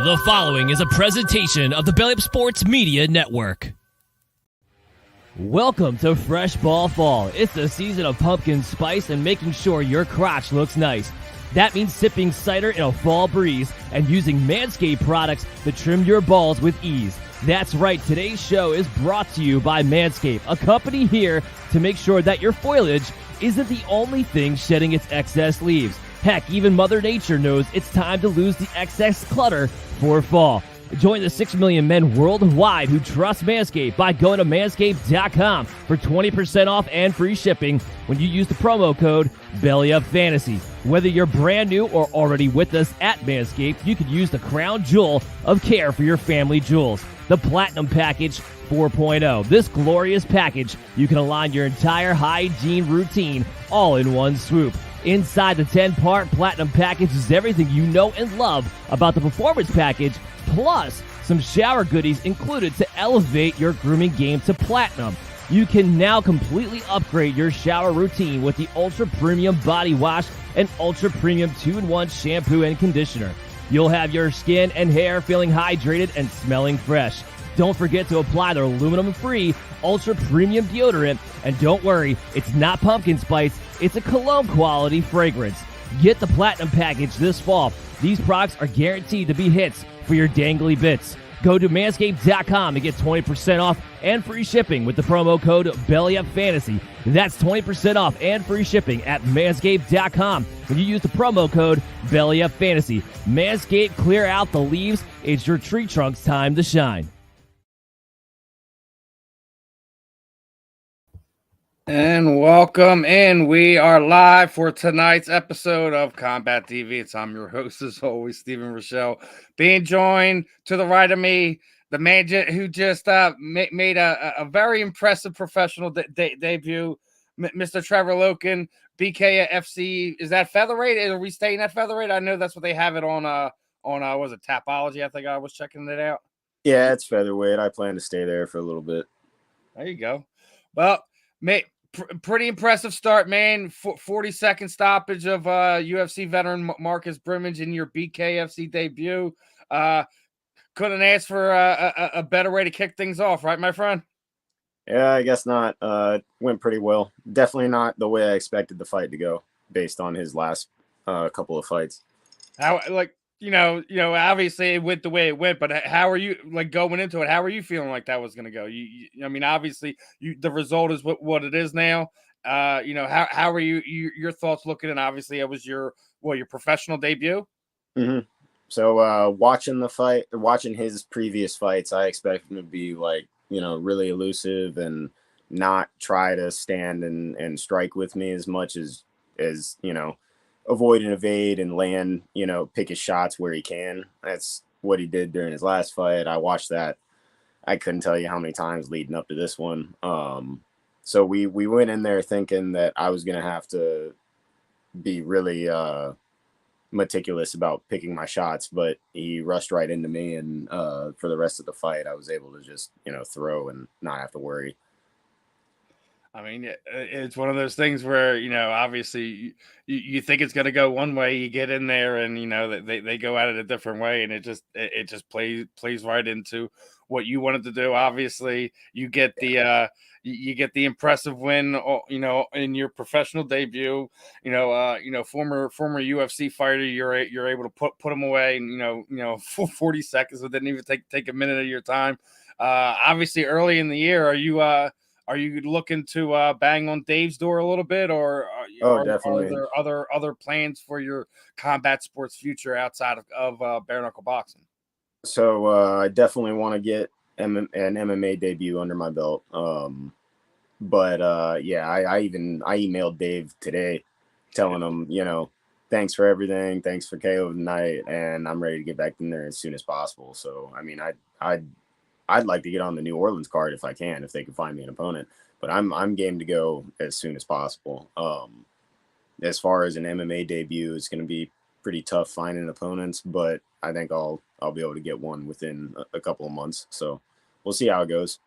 The following is a presentation of the Belly Up Sports Media Network. Welcome to Fresh Ball Fall. It's the season of pumpkin spice and making sure your crotch looks nice. That means sipping cider in a fall breeze and using Manscaped products to trim your balls with ease. That's right, today's show is brought to you by Manscaped, a company here to make sure that your foliage isn't the only thing shedding its excess leaves. Heck, even Mother Nature knows it's time to lose the excess clutter for fall. Join the 6 million men worldwide who trust Manscaped by going to manscaped.com for 20% off and free shipping when you use the promo code BELLYUPFANTASY. Whether you're brand new or already with us at Manscaped, you could use the crown jewel of care for your family jewels, the Platinum Package 4.0. This glorious package, you can align your entire hygiene routine all in one swoop. Inside the 10-part Platinum Package is everything you know and love about the Performance Package, plus some shower goodies included to elevate your grooming game to Platinum. You can now completely upgrade your shower routine with the Ultra Premium Body Wash and Ultra Premium 2-in-1 Shampoo and Conditioner. You'll have your skin and hair feeling hydrated and smelling fresh. Don't forget to apply their aluminum-free Ultra Premium Deodorant. And don't worry, it's not pumpkin spice, it's a cologne-quality fragrance. Get the Platinum Package this fall. These products are guaranteed to be hits for your dangly bits. Go to manscaped.com to get 20% off and free shipping with the promo code BELLYUPFANTASY. That's 20% off and free shipping at manscaped.com when you use the promo code BELLYUPFANTASY. Manscaped, clear out the leaves. It's your tree trunk's time to shine. And welcome in. We are live for tonight's episode of Combat Deviants. I'm your host, as always, Stephen Rochelle, being joined to the right of me, the man who just made a very impressive professional debut, Mr. Trevor Loken, BKFC. Is that featherweight? Are we staying at featherweight? I know that's what they have it on was it Tapology? I think I was checking it out. Yeah, it's featherweight. I plan to stay there for a little bit. There you go. Well, pretty impressive start, man. 40-second stoppage of UFC Veteran Marcus Brimage in your BKFC debut. Couldn't ask for a better way to kick things off, right, my friend? Yeah, I guess not. Went pretty well. Definitely not the way I expected the fight to go, based on his last couple of fights. Obviously it went the way it went, but how are you going into it? How are you feeling like that was going to go? I mean, obviously the result is what it is now. How are your thoughts looking? And obviously it was your professional debut. Mm-hmm. So watching his previous fights, I expect him to be really elusive and not try to stand and strike with me as much as avoid and evade and land, pick his shots where he can. That's what he did during his last fight. I watched that. I couldn't tell you how many times leading up to this one. So we went in there thinking that I was going to have to be really meticulous about picking my shots, but he rushed right into me. And for the rest of the fight, I was able to just, throw and not have to worry. I mean, it's one of those things where, obviously you think it's going to go one way, you get in there and, they go at it a different way. And it just plays right into what you wanted to do. Obviously you get the impressive win, in your professional debut, former UFC fighter, you're able to put them away in, 40 seconds. It didn't even take a minute of your time. Obviously early in the year, are you looking to bang on Dave's door a little bit, or definitely. Are there other plans for your combat sports future outside of bare knuckle boxing? So I definitely want to get an MMA debut under my belt. But I emailed Dave today telling him, thanks for everything. Thanks for KO tonight. And I'm ready to get back in there as soon as possible. So, I mean, I'd like to get on the New Orleans card if I can, if they can find me an opponent, but I'm game to go as soon as possible. As far as an MMA debut, it's going to be pretty tough finding opponents, but I think I'll be able to get one within a couple of months. So we'll see how it goes.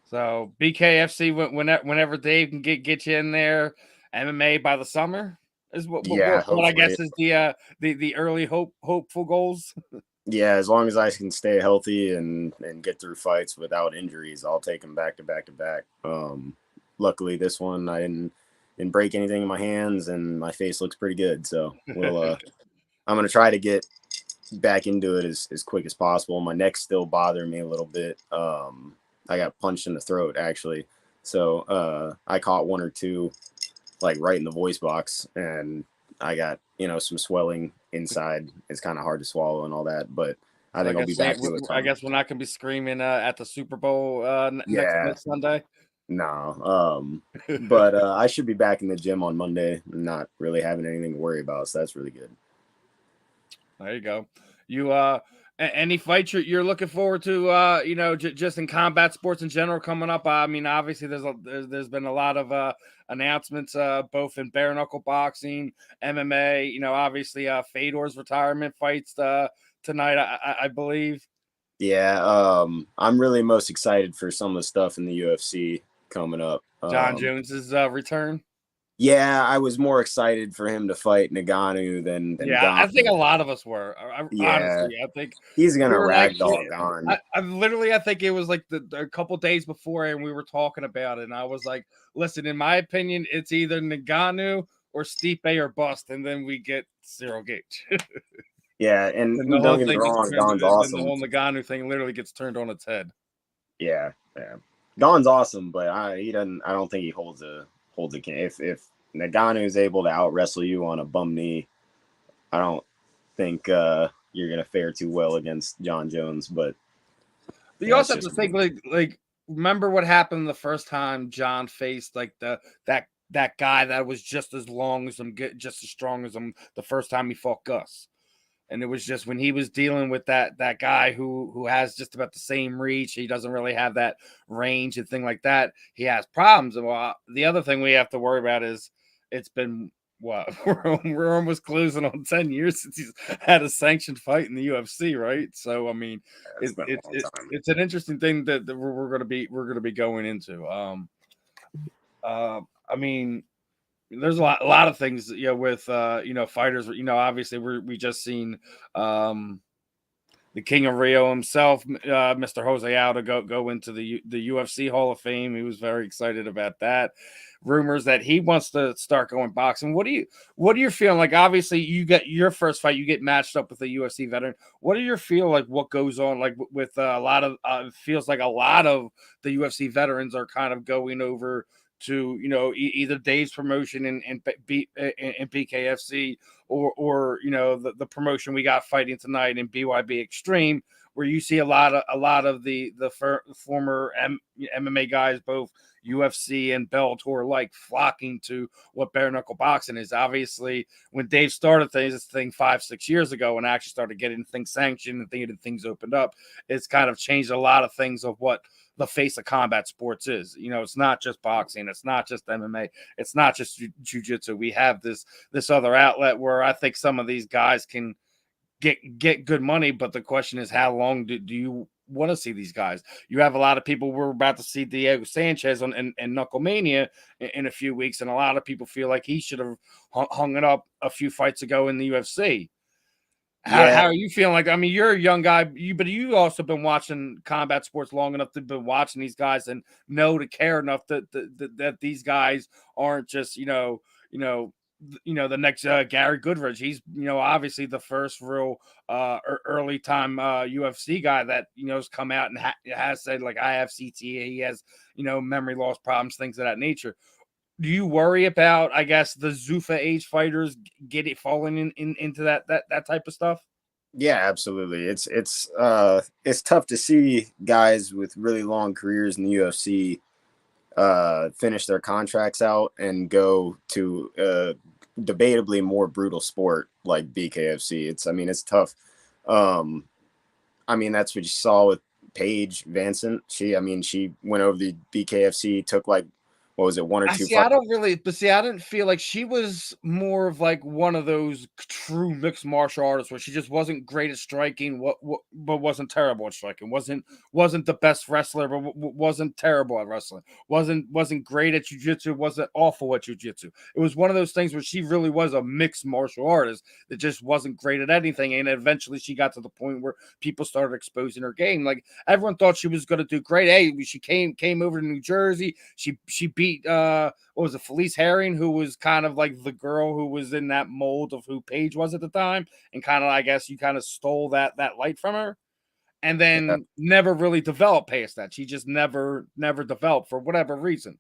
So BKFC, whenever Dave can get you in there, MMA by the summer is what I guess is the early hopeful goals. Yeah, as long as I can stay healthy and get through fights without injuries, I'll take them back to back to back. Luckily, this one I didn't break anything in my hands, and my face looks pretty good. So I'm gonna try to get back into it as quick as possible. My neck's still bothering me a little bit. I got punched in the throat actually, so I caught one or two like right in the voice box, and I got some swelling inside. It's kind of hard to swallow and all that, but I So think I'll be back to it. I guess we're not gonna be screaming at the Super Bowl Yeah, next Sunday. no. But I should be back in the gym on Monday. Not really having anything to worry about, so that's really good. There you go. You any fights you're looking forward to? Just in combat sports in general coming up. I mean, obviously there's been a lot of announcements both in bare knuckle boxing, MMA. Obviously Fedor's retirement fights tonight. I believe. Yeah, I'm really most excited for some of the stuff in the UFC coming up. John Jones's return. Yeah, I was more excited for him to fight Nagano than Yeah, I think a lot of us were. Yeah, Honestly, I think he's gonna we were like, ragdoll Gon. I think it was like a couple days before, and we were talking about it, and I was like, listen, in my opinion, it's either Nagano or Stipe or bust, and then we get Cyril Gage. Yeah, and And the don't whole get me thing wrong, gets Gon's turned, and the awesome. whole Nagano thing literally gets turned on its head. Yeah, Gon's awesome, but he doesn't. I don't think he holds a if Nagano is able to out wrestle you on a bum knee, I don't think you're gonna fare too well against John Jones. But you also have to think like remember what happened the first time John faced like that guy that was just as long as him, just as strong as him the first time he fought Gus. And it was just when he was dealing with that guy who has just about the same reach. He doesn't really have that range and thing like that. He has problems. And the other thing we have to worry about is it's been what we're almost closing on 10 years since he's had a sanctioned fight in the UFC, right? So I mean, it's an interesting thing that we're gonna be going into. I mean, there's a lot of things, with fighters. Obviously we just seen the King of Rio himself, Mr. Jose Aldo, go into the UFC Hall of Fame. He was very excited about that. Rumors that he wants to start going boxing. What are you feeling like? Obviously, you get your first fight, you get matched up with a UFC veteran. What do you feel like? What goes on like with a lot of? Feels like a lot of the UFC veterans are kind of going over to either Dave's promotion in BKFC or the promotion we got fighting tonight in BYB Extreme, where you see a lot of the former MMA guys, both UFC and Bellator, like flocking to what bare knuckle boxing is. Obviously, when Dave started this thing 5-6 years ago and actually started getting things sanctioned and things opened up, it's kind of changed a lot of things of what the face of combat sports is. It's not just boxing, it's not just MMA, it's not just jiu-jitsu. We have this other outlet where I think some of these guys can get good money, but the question is, how long do you want to see these guys? You have a lot of people. We're about to see Diego Sanchez in Knucklemania in a few weeks, and a lot of people feel like he should have hung it up a few fights ago in the UFC. How are you feeling? Like, I mean, you're a young guy, but you also been watching combat sports long enough to be watching these guys and know to care enough that these guys aren't just the next Gary Goodridge. He's obviously the first real early time UFC guy that has come out and has said, like, I have CTE. He has memory loss problems, things of that nature. Do you worry about, I guess, the Zuffa age fighters falling into that type of stuff? Yeah, absolutely. It's tough to see guys with really long careers in the UFC finish their contracts out and go to debatably more brutal sport like BKFC. It's tough. That's what you saw with Paige Vincent. She went over the BKFC, took like what was it, one or I two see. I fights? don't really, but see, I didn't feel like she was more of like one of those true mixed martial artists where she just wasn't great at striking, but wasn't terrible at striking. Wasn't the best wrestler, but wasn't terrible at wrestling. Wasn't great at jiu-jitsu. Wasn't awful at jiu-jitsu. It was one of those things where she really was a mixed martial artist that just wasn't great at anything. And eventually, she got to the point where people started exposing her game. Like everyone thought she was going to do great. Hey, she came over to New Jersey. She beat what was it, Felice Herring, who was kind of like the girl who was in that mold of who Paige was at the time, and kind of, I guess, you kind of stole that light from her, and then never really developed past that. She just never developed for whatever reason.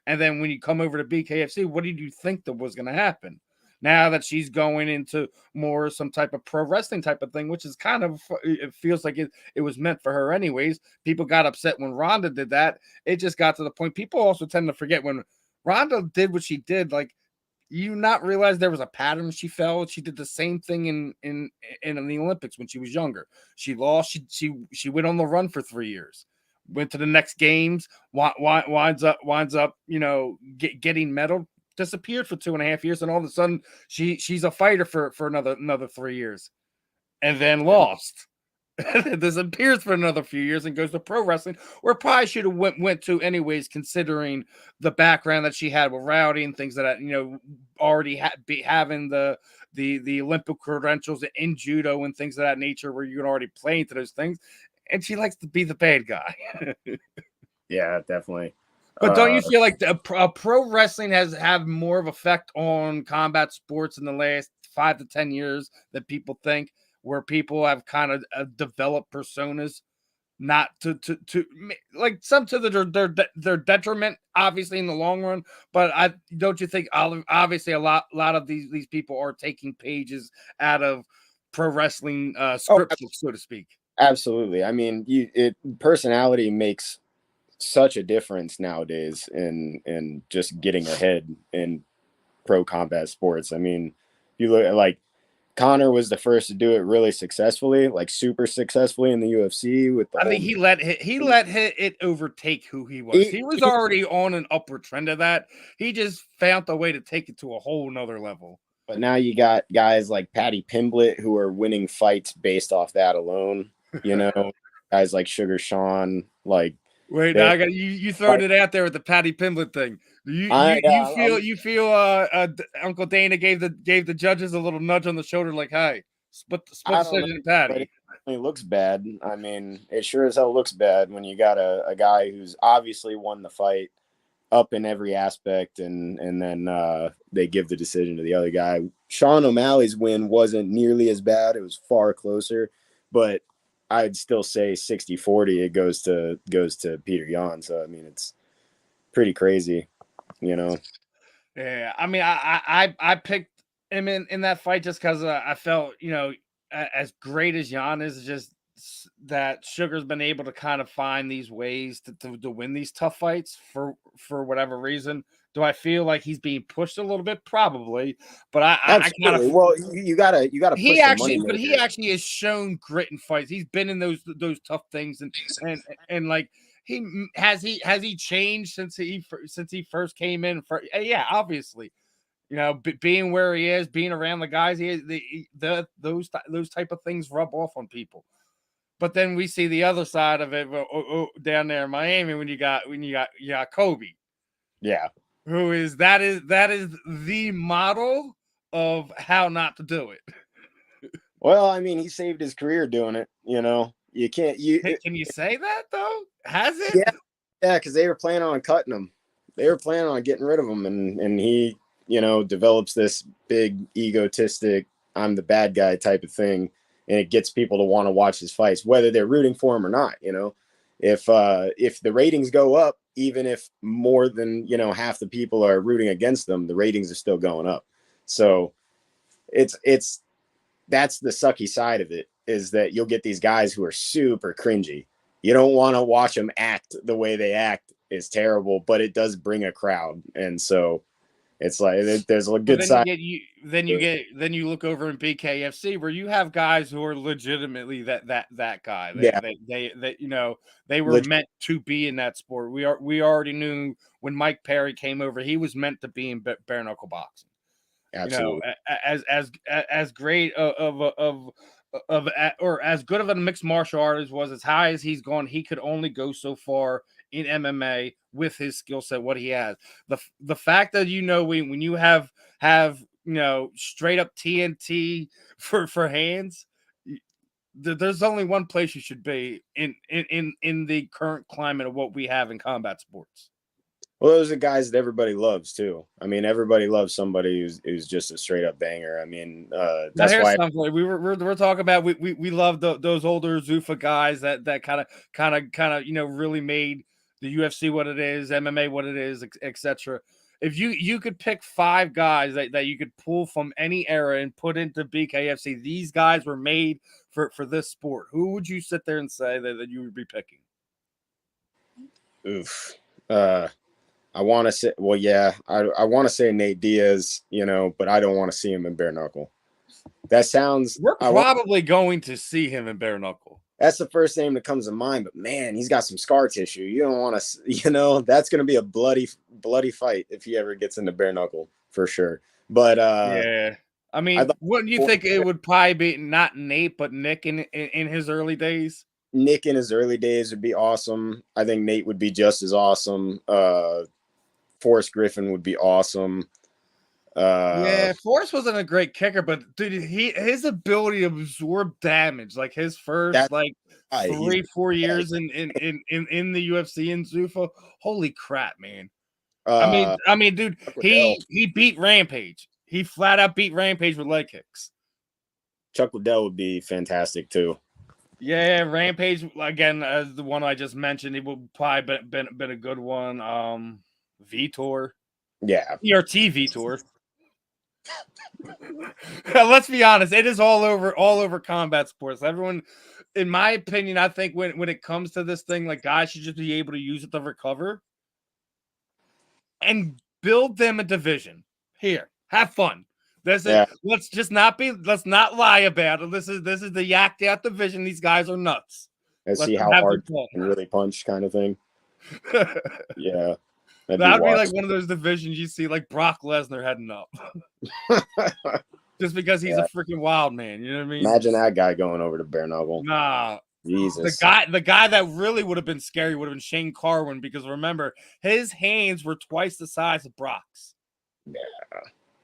And then when you come over to BKFC, what did you think that was going to happen? Now that she's going into more some type of pro wrestling type of thing, which is kind of, it feels like it was meant for her anyways. People got upset when Ronda did that. It just got to the point. People also tend to forget when Ronda did what she did. Like, you not realize there was a pattern she fell. She did the same thing in the Olympics when she was younger. She lost. She went on the run for 3 years. Went to the next games. Winds up. Getting medal. Disappeared for 2.5 years, and all of a sudden she's a fighter for another 3 years, and then lost. Disappears for another few years and goes to pro wrestling, where probably should have went to anyways, considering the background that she had with Rowdy and things that already having the Olympic credentials in judo and things of that nature, where you can already play into those things, and she likes to be the bad guy. Yeah, definitely. But don't you feel like pro wrestling has had more of effect on combat sports in the last 5 to 10 years than people think, where people have kind of developed personas, not to like some to their detriment, obviously in the long run. But don't you think obviously a lot of these people are taking pages out of pro wrestling scripts, so to speak? Absolutely. I mean, personality makes such a difference nowadays in just getting ahead in pro combat sports. I mean, you look at, like, Conor was the first to do it really successfully, like super successfully in the UFC. I think he let it overtake who he was. He was already on an upward trend of that. He just found a way to take it to a whole nother level. But now you got guys like Paddy Pimblett who are winning fights based off that alone. Guys like Sugar Sean, like. Wait, now I got you throwing it out there with the Paddy Pimblett thing. You feel Uncle Dana gave the judges a little nudge on the shoulder, like, hey, split decision, Paddy. It looks bad. I mean, it sure as hell looks bad when you got a guy who's obviously won the fight up in every aspect, and then they give the decision to the other guy. Sean O'Malley's win wasn't nearly as bad. It was far closer, but I'd still say 60-40 it goes to Peter Yan. So I mean, it's pretty crazy, Yeah, I mean, I picked him in that fight just because I felt, as great as Yan is, just that Sugar's been able to kind of find these ways to win these tough fights for whatever reason. Do I feel like he's being pushed a little bit? Probably, but I kind of, well, you gotta. He actually has shown grit in fights. He's been in those tough things, and like has he changed since he first came in? Yeah, obviously, being where he is, being around the guys, those type of things rub off on people. But then we see the other side of it down there in Miami when you got Kobe. Yeah. Who is that is the model of how not to do it. Well, I mean, he saved his career doing it. You can't. Can you say that though? Has it? Yeah, because they were planning on cutting him. They were planning on getting rid of him, and he, develops this big egotistic, I'm the bad guy type of thing, and it gets people to want to watch his fights, whether they're rooting for him or not. If the ratings go up, even if more than half the people are rooting against them, the ratings are still going up. So that's the sucky side of it, is that you'll get these guys who are super cringy. You don't want to watch them act the way they act. Is terrible, but it does bring a crowd. And so It's like there's a But good side. then you look over in BKFC where you have guys who are legitimately that guy. Yeah. They were meant to be in that sport. We already knew when Mike Perry came over, he was meant to be in bare knuckle boxing. Absolutely. As great or as good of a mixed martial artist was, as high as he's gone, he could only go so far in MMA with his skill set, what he has. The fact that when you have straight up TNT for hands, there's only one place you should be in the current climate of what we have in combat sports. Well, those are guys that everybody loves too. I mean, everybody loves somebody who's just a straight up banger. I mean, that's why we're talking about. We love those older Zuffa guys that kind of really made the UFC what it is, MMA what it is, etc. If you could pick 5 guys that you could pull from any era and put into BKFC, these guys were made for this sport, who would you sit there and say that you would be picking? Oof. I want to say, well, yeah, I want to say Nate Diaz, but I don't want to see him in bare knuckle. That sounds. We're probably going to see him in bare knuckle. That's the first name that comes to mind. But man, he's got some scar tissue. You don't want to, that's going to be a bloody fight if he ever gets into bare knuckle for sure. But yeah, I mean, wouldn't you think it would probably be not Nate but Nick in his early days? Nick in his early days would be awesome. I think Nate would be just as awesome. Forrest Griffin would be awesome. Yeah, Forrest wasn't a great kicker, but dude, his ability to absorb damage, like his first 3-4 years in the UFC in Zuffa, holy crap, man! I mean, dude, he beat Rampage. He flat out beat Rampage with leg kicks. Chuck Liddell would be fantastic too. Yeah, Rampage again, as the one I just mentioned, he would probably been a good one. Vitor. Yeah. ERT Vitor. Let's be honest, it is all over combat sports. Everyone, in my opinion, I think when it comes to this thing, like, guys should just be able to use it to recover and build them a division. Here, have fun. Let's not lie about it. This is the yacked out division. These guys are nuts. Let's see how hard you can really punch, kind of thing. Yeah. That'd be like one of those divisions you see like Brock Lesnar heading up. Just because he's a freaking wild man. You know what I mean? Imagine that guy going over to bare knuckle. Nah. Jesus. The guy that really would have been scary would have been Shane Carwin, because remember, his hands were twice the size of Brock's. Yeah.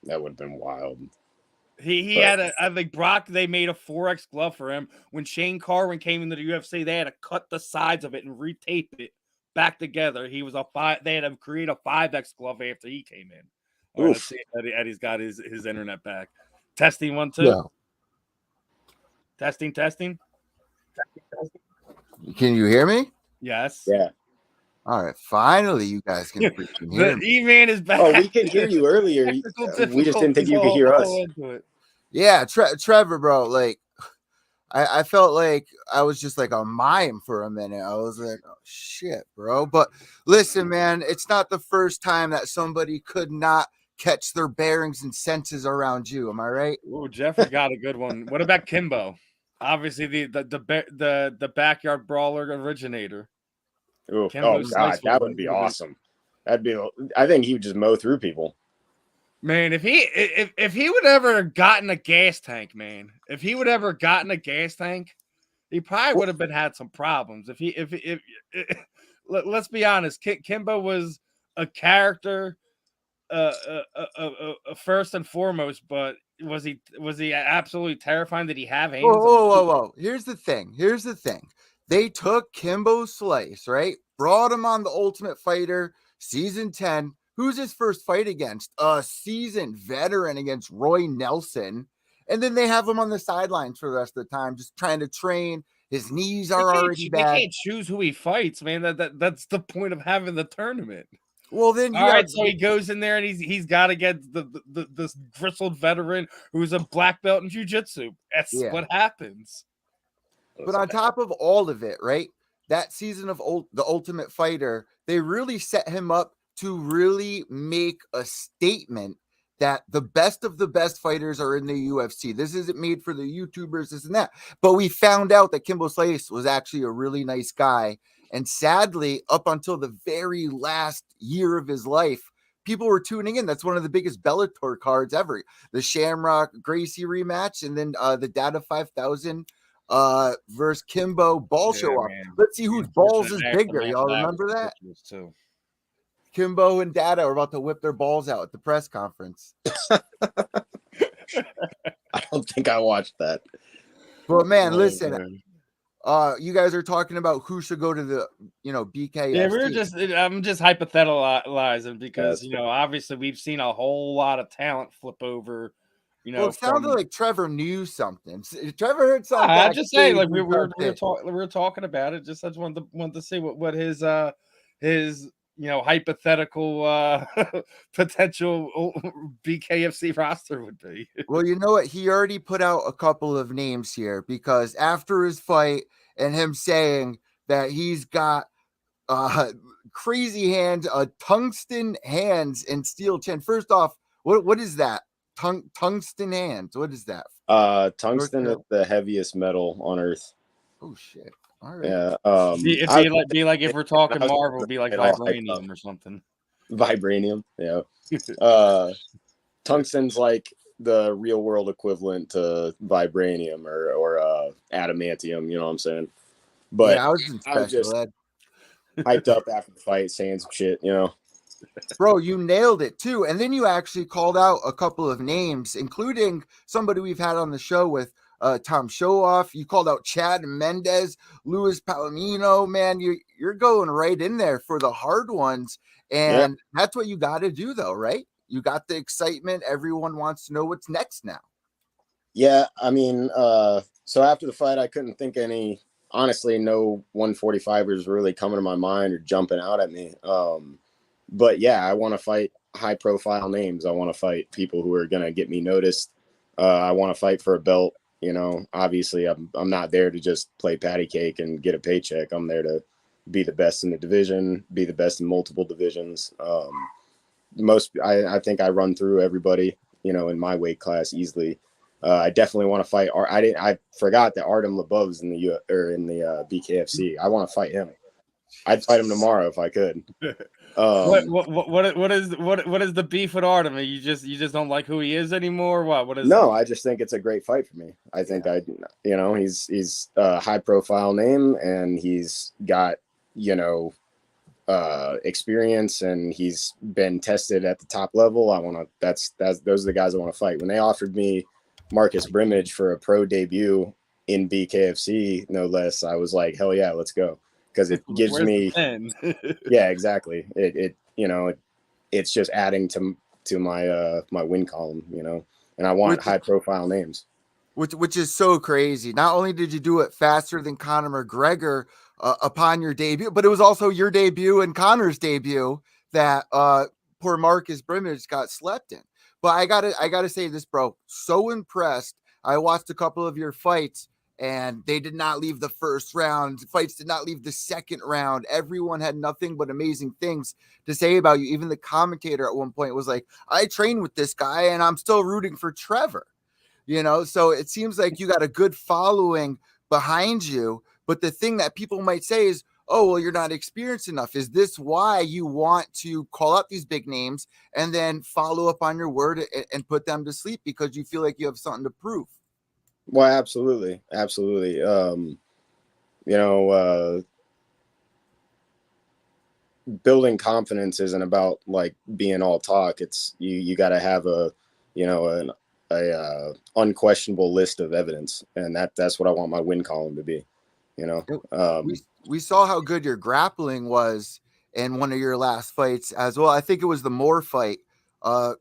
That would have been wild. I think Brock, they made a 4X glove for him. When Shane Carwin came into the UFC, they had to cut the sides of it and retape it back together. He was they had to create a 5X glove after he came in. All right, let's see if Eddie's got his internet back. Testing 1 2. Yeah. Testing. Can you hear me? Yes. Yeah. All right. Finally, you guys can freaking hear me. E-Man is back. Oh, we could hear you earlier. We just didn't think you could hear us. Yeah, Trevor, bro. Like, I felt like I was just like a mime for a minute. I was like, oh, shit, bro. But listen, man, it's not the first time that somebody could not catch their bearings and senses around you. Am I right? Oh, Jeffrey got a good one. What about Kimbo? Obviously, the backyard brawler originator. Oh God, that would be awesome. I think he would just mow through people. Man, if he would ever have gotten a gas tank, man, he probably would have had some problems. Let's be honest, Kimbo was a character, first and foremost, but was he absolutely terrifying? Did he have hands? Whoa. Here's the thing. They took Kimbo Slice, right? Brought him on the Ultimate Fighter season 10. Who's his first fight against? A seasoned veteran against Roy Nelson. And then they have him on the sidelines for the rest of the time, just trying to train. His knees are already bad. They can't choose who he fights, man. That's the point of having the tournament. Well, then so he goes in there and he's got to get this bristled veteran who's a black belt in jiu-jitsu. That's what happens. But on top of all of it, right? That season of the Ultimate Fighter, they really set him up to really make a statement that the best of the best fighters are in the UFC. This isn't made for the YouTubers, this and that. But we found out that Kimbo Slice was actually a really nice guy. And sadly, up until the very last year of his life, people were tuning in. That's one of the biggest Bellator cards ever. The Shamrock Gracie rematch, and then the Data 5000 versus Kimbo ball show off. Let's see whose balls is bigger. Y'all remember that? Too. Kimbo and Data are about to whip their balls out at the press conference. I don't think I watched that. But man, listen, you guys are talking about who should go to the, BKFC. Yeah, I'm just hypotheticalizing because, obviously we've seen a whole lot of talent flip over, Well, it sounded like Trevor knew something. Trevor heard something. I just say, like, we were talking about it. Just I just wanted to see what his hypothetical potential BKFC roster would be. Well, you know what? He already put out a couple of names here, because after his fight and him saying that he's got crazy hands, tungsten hands, and steel chin. First off, what is that? Tungsten hands. What is that? Tungsten is the heaviest metal on Earth. Oh shit. All right. Yeah. It'd be like if we're talking Marvel, it'd be like vibranium or something. Vibranium, yeah. Tungsten's like the real world equivalent to vibranium or adamantium, you know what I'm saying? But yeah, I was just hyped up after the fight, saying some shit, Bro, you nailed it too. And then you actually called out a couple of names, including somebody we've had on the show with Tom Showoff. You called out Chad Mendez, Luis Palomino. Man, you're going right in there for the hard ones. And that's what you got to do, though, right? You got the excitement. Everyone wants to know what's next now. Yeah, I mean, so after the fight, I couldn't think honestly, no 145ers really coming to my mind or jumping out at me. But yeah, I want to fight high profile names. I want to fight people who are going to get me noticed. I want to fight for a belt. Obviously I'm not there to just play patty cake and get a paycheck. I'm there to be the best in the division, be the best in multiple divisions. I think I run through everybody, in my weight class easily. I definitely want to fight. I forgot that Artem Lebov's in the BKFC. I want to fight him. I'd fight him tomorrow if I could. What is the beef with Artem? You just don't like who he is anymore? What is? No, I just think it's a great fight for me. I think he's a high profile name, and he's got experience, and he's been tested at the top level. Those are the guys I want to fight. When they offered me Marcus Brimage for a pro debut in BKFC, no less, I was like, hell yeah, let's go. Because it gives me, yeah, exactly. It's just adding to my my win column, and I want high profile names. Which is so crazy. Not only did you do it faster than Conor McGregor upon your debut, but it was also your debut and Conor's debut that poor Marcus Brimage got slept in. But I gotta say this, bro. So impressed. I watched a couple of your fights, and they did not leave the first round. Fights did not leave the second round. Everyone had nothing but amazing things to say about you. Even the commentator at one point was like, I trained with this guy and I'm still rooting for Trevor. So it seems like you got a good following behind you. But the thing that people might say is, oh, well, you're not experienced enough. Is this why you want to call out these big names and then follow up on your word and put them to sleep because you feel like you have something to prove? Well, absolutely. Building confidence isn't about like being all talk. It's you got to have an unquestionable list of evidence, and that's what I want my win column to be. We saw how good your grappling was in one of your last fights as well. I think it was the Moore fight. As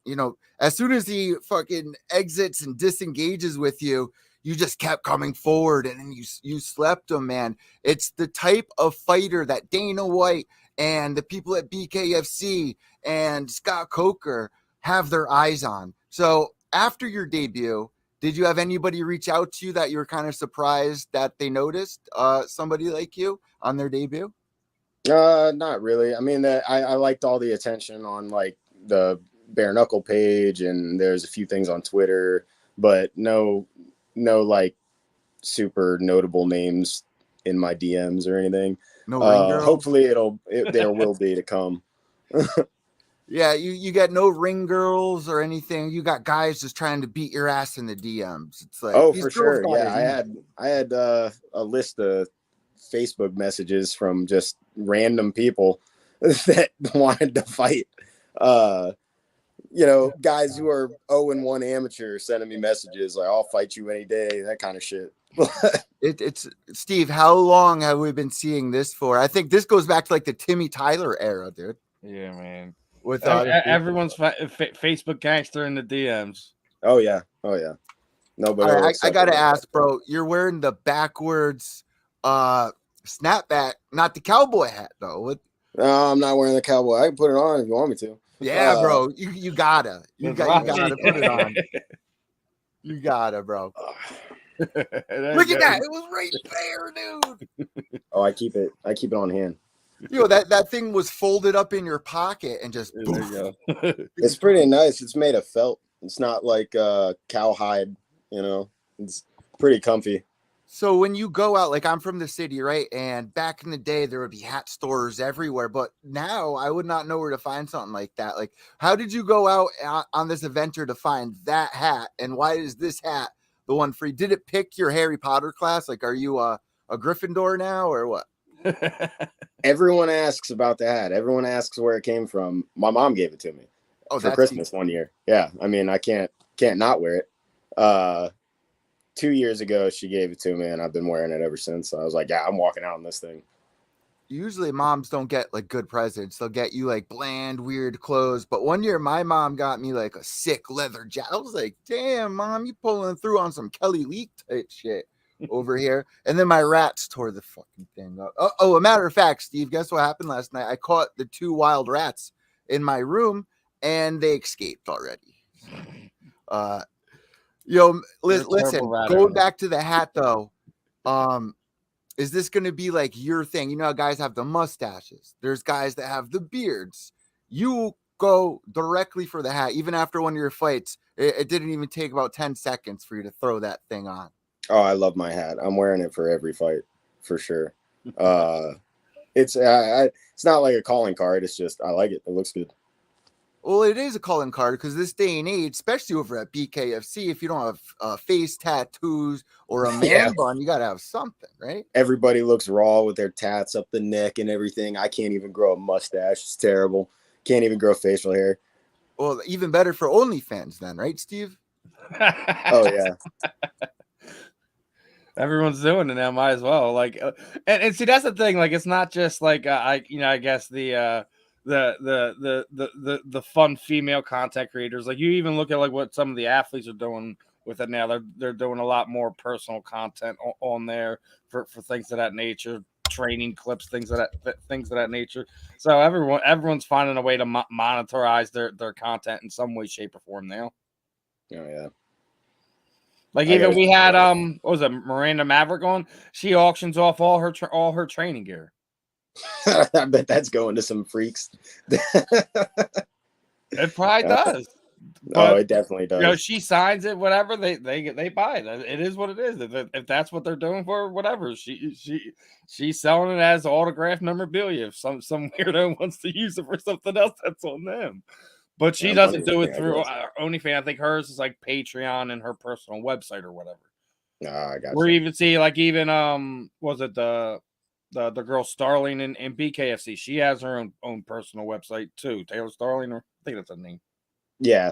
soon as he fucking exits and disengages with you, you just kept coming forward, and then you slept him, man. It's the type of fighter that Dana White and the people at BKFC and Scott Coker have their eyes on. So after your debut, did you have anybody reach out to you that you were kind of surprised that they noticed somebody like you on their debut? Not really. I mean, I liked all the attention on like the bare knuckle page, and there's a few things on Twitter, but no like super notable names in my DMs or anything. No ring girls? Hopefully there will be to come. Yeah, you got no ring girls or anything. You got guys just trying to beat your ass in the DMs. It's like, Oh, these for girls sure. got Yeah, it I had a list of Facebook messages from just random people that wanted to fight. Guys who are 0-1 amateur sending me messages like, "I'll fight you any day," that kind of shit. It's Steve. How long have we been seeing this for? I think this goes back to like the Timmy Tyler era, dude. Yeah, man. With Everyone's Facebook gangster in the DMs. Oh yeah. No, but I gotta ask, bro. You're wearing the backwards snapback, not the cowboy hat, though. What? No, I'm not wearing the cowboy. I can put it on if you want me to. Yeah, bro. You gotta put it on. You gotta, bro. Look at that. It was right there, dude. Oh, I keep it on hand. That thing was folded up in your pocket and just There you go. It's pretty nice. It's made of felt. It's not like cowhide, It's pretty comfy. So when you go out, like I'm from the city, right? And back in the day, there would be hat stores everywhere. But now I would not know where to find something like that. Like, how did you go out on this adventure to find that hat? And why is this hat the one free? Did it pick your Harry Potter class? Like, are you a Gryffindor now or what? Everyone asks about the hat. Everyone asks where it came from. My mom gave it to me for Christmas one year. Yeah. I mean, I can't not wear it. 2 years ago, she gave it to me, and I've been wearing it ever since. So I was like, yeah, I'm walking out on this thing. Usually moms don't get like good presents. They'll get you like bland, weird clothes. But one year my mom got me like a sick leather jacket. I was like, damn, mom, you pulling through on some Kelly Leak type shit over here. And then my rats tore the fucking thing up. Oh, a matter of fact, Steve, guess what happened last night? I caught the 2 wild rats in my room, and they escaped already. Listen, going back to the hat though, is this going to be like your thing? You know how guys have the mustaches. There's guys that have the beards. You go directly for the hat. Even after one of your fights, it didn't even take about 10 seconds for you to throw that thing on. Oh, I love my hat. I'm wearing it for every fight, for sure. It's not like a calling card. It's just I like it. It looks good. Well, it is a calling card because this day and age, especially over at BKFC, if you don't have face tattoos or a man bun, you got to have something, right? Everybody looks raw with their tats up the neck and everything. I can't even grow a mustache. It's terrible. Can't even grow facial hair. Well, even better for OnlyFans then, right, Steve? Oh, yeah. Everyone's doing it now. Might as well. Like, and see, that's the thing. Like, it's not just like I guess the fun female content creators. Like, you even look at like what some of the athletes are doing with it now. They're doing a lot more personal content on there for things of that nature, training clips, things of that nature. So everyone's finding a way to monetize their content in some way, shape, or form now. Oh yeah. Like even we had what was it, Miranda Maverick on? She auctions off all her training gear. I bet that's going to some freaks. It probably does. But, it definitely does. She signs it, whatever they buy it. It is what it is. If that's what they're doing for, whatever. She's selling it as autographed memorabilia. If some weirdo wants to use it for something else, that's on them. But she doesn't do it through OnlyFans. I think hers is like Patreon and her personal website or whatever. I got Or even see like even was it the girl Starling in BKFC? She has her own personal website too. Taylor Starling, or I think that's her name. Yeah,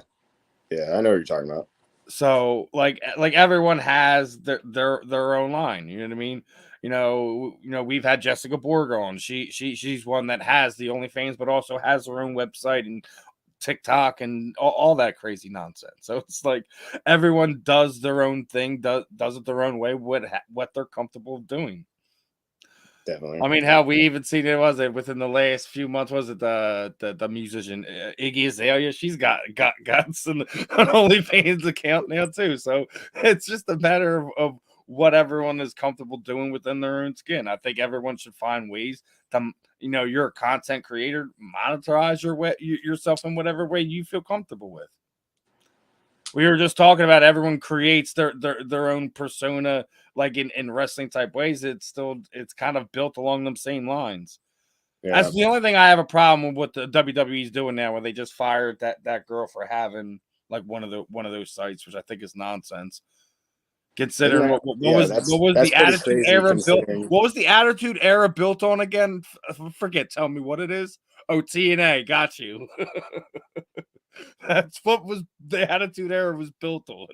I know what you're talking about. So like everyone has their own line. You know what I mean? You know, we've had Jessica Borg on. She's one that has the OnlyFans, but also has her own website and TikTok and all that crazy nonsense. So it's like everyone does their own thing, does it their own way, what they're comfortable doing. Definitely. I mean, how we even seen it within the last few months. Was it the musician Iggy Azalea? She's got guts and an OnlyFans account now too. So it's just a matter of what everyone is comfortable doing within their own skin. I think everyone should find ways to you're a content creator, monetize yourself in whatever way you feel comfortable with. We were just talking about everyone creates their own persona, like in wrestling type ways. It's kind of built along them same lines. Yeah. That's the only thing I have a problem with what the WWE is doing now, where they just fired that girl for having like one of those sites, which I think is nonsense. Considering what was the Attitude Era built? What was the Attitude Era built on again? Forget. Tell me what it is. Oh, TNA. Got you. That's what was the Attitude Era was built on.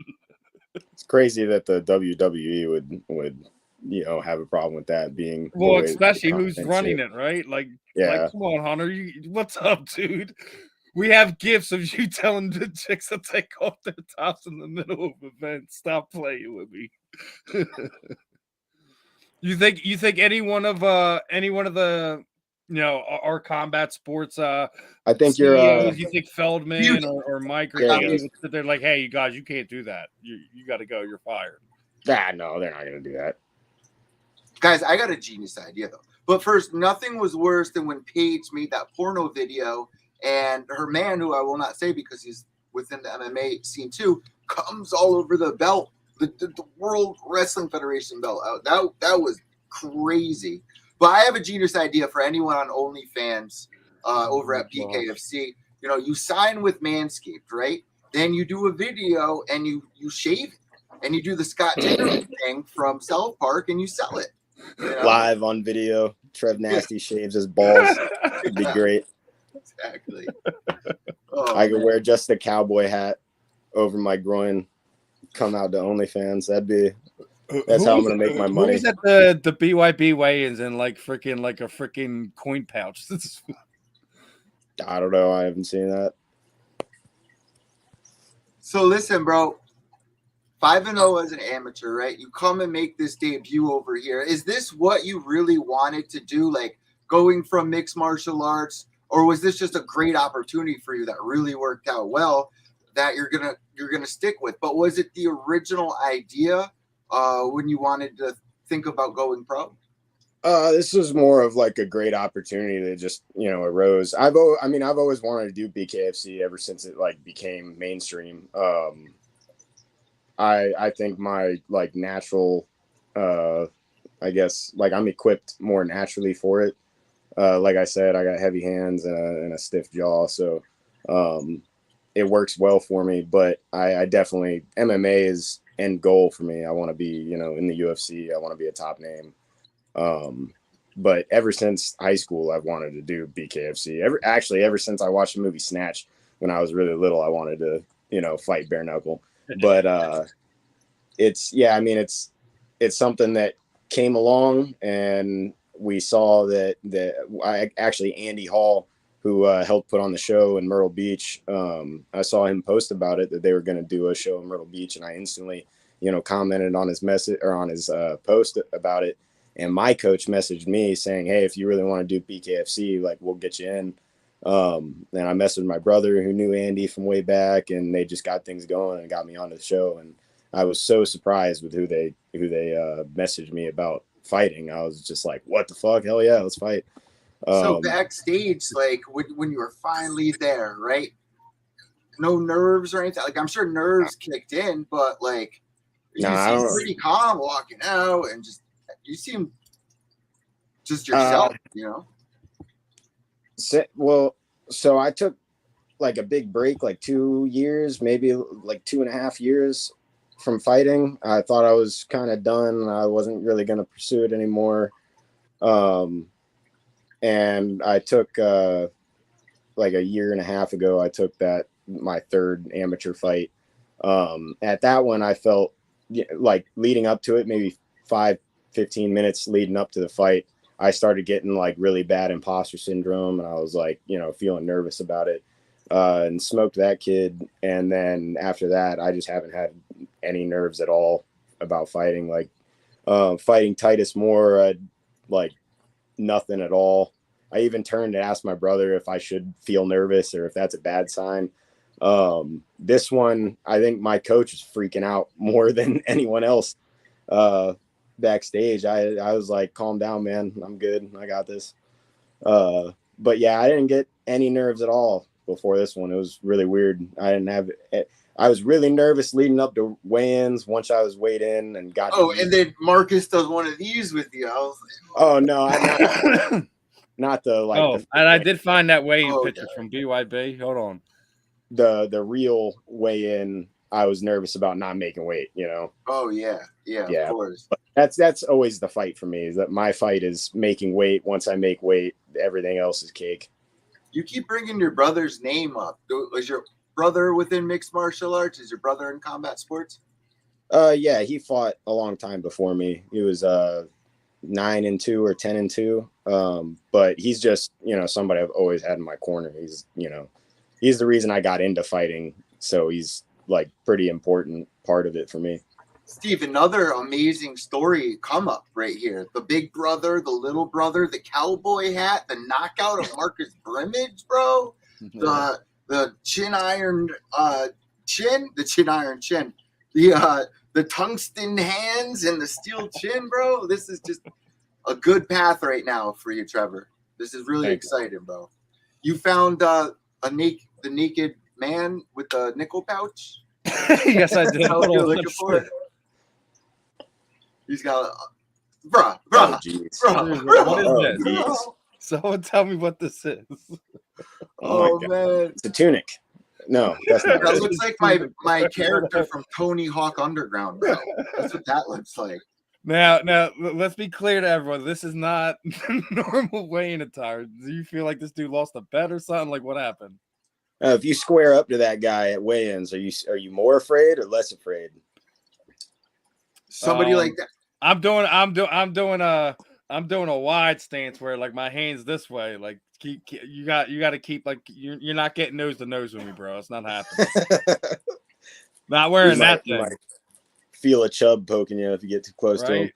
It's crazy that the WWE would have a problem with that being especially who's running it, right? Like, come on, Hunter, what's up, dude? We have gifs of you telling the chicks to take off their tops in the middle of events. Stop playing with me. You think any one of the our combat sports I think CEOs, you think Feldman or Mike or Kelly would sit there like, hey, you guys, you can't do that. You got to go. You're fired. No, they're not going to do that. Guys, I got a genius idea though. But first, nothing was worse than when Paige made that porno video, and her man, who I will not say because he's within the MMA scene too, comes all over the belt, the World Wrestling Federation belt. That was crazy. But I have a genius idea for anyone on OnlyFans over at BKFC. You sign with Manscaped, right? Then you do a video and you shave it, and you do the Scott Taylor thing from South Park, and you sell it. Live on video. Trev Nasty shaves his balls. It'd be great. Exactly. I could wear just a cowboy hat over my groin, come out to OnlyFans. That's how I'm gonna make my money. Who's at the BYB weigh-ins in like a freaking coin pouch? I don't know. I haven't seen that. So listen, bro. 5-0 as an amateur, right? You come and make this debut over here. Is this what you really wanted to do, like going from mixed martial arts, or was this just a great opportunity for you that really worked out well that you're gonna stick with? But was it the original idea when you wanted to think about going pro? This was more of like a great opportunity that just arose. I've always wanted to do BKFC ever since it like became mainstream. I think my like natural, I guess like I'm equipped more naturally for it. Like I said, I got heavy hands and a stiff jaw, so it works well for me. But I definitely MMA is end goal for me. I want to be in the UFC. I want to be a top name. But ever since high school, I've wanted to do BKFC. Ever since I watched the movie Snatch when I was really little, I wanted to fight bare knuckle. But it's something that came along, and we saw that Andy Hall, who helped put on the show in Myrtle Beach, I saw him post about it, that they were going to do a show in Myrtle Beach, and I instantly commented on his message or on his post about it. And my coach messaged me saying, hey, if you really want to do BKFC, like, we'll get you in. And I messaged my brother who knew Andy from way back, and they just got things going and got me on the show. And I was so surprised with who they messaged me about fighting. I was just like, what the fuck? Hell yeah, let's fight. So backstage, like when you were finally there, right? No nerves or anything. Like, I'm sure nerves kicked in, but like you seem pretty calm walking out, and you seem just yourself, So I took like a big break, like 2 years, maybe like 2.5 years from fighting. I thought I was kind of done. I wasn't really going to pursue it anymore. And I took like a year and a half ago, I took my third amateur fight. At that one, I felt like leading up to it, maybe 5-15 minutes leading up to the fight, I started getting like really bad imposter syndrome, and I was like, feeling nervous about it, and smoked that kid. And then after that, I just haven't had any nerves at all about fighting. Like fighting Titus Moore, like nothing at all. I even turned to ask my brother if I should feel nervous or if that's a bad sign. This one, I think my coach was freaking out more than anyone else. Backstage, I was like, calm down, man. I'm good. I got this. But yeah, I didn't get any nerves at all before this one. It was really weird. I was really nervous leading up to weigh-ins. Once I was weighed in and got. Oh, and then Marcus does one of these with you. I was like, oh no, not the like. Oh, and I did find that weigh-in picture from BYB. Hold on. The real weigh-in. I was nervous about not making weight. Oh yeah, of course. But that's always the fight for me. Is that my fight is making weight. Once I make weight, everything else is cake. You keep bringing your brother's name up. Was your brother within mixed martial arts? Is your brother in combat sports? Yeah, he fought a long time before me. He was 9-2 or 10-2. But he's just somebody I've always had in my corner. He's the reason I got into fighting. So he's like pretty important part of it for me. Steve, another amazing story come up right here. The big brother, the little brother, the cowboy hat, the knockout of Marcus Brimage, bro. The chin iron chin, the tungsten hands and the steel chin, bro. This is just a good path right now for you, Trevor. This is really exciting, bro. You found the naked man with the nickel pouch. Yes, I did. What you're looking for. He's got bruh. What is this? Someone tell me what this is. Oh man, it's a tunic. No, that's not. That looks like my character from Tony Hawk Underground, bro. That's what that looks like. Now, let's be clear to everyone. This is not normal weigh-in attire. Do you feel like this dude lost a bet or something? Like, what happened? If you square up to that guy at weigh-ins, are you more afraid or less afraid? Somebody like that. I'm doing a wide stance where like my hands this way. Like you got to keep like you're not getting nose to nose with me, bro. It's not happening. Not wearing that thing. Feel a chub poking you if you get too close to him.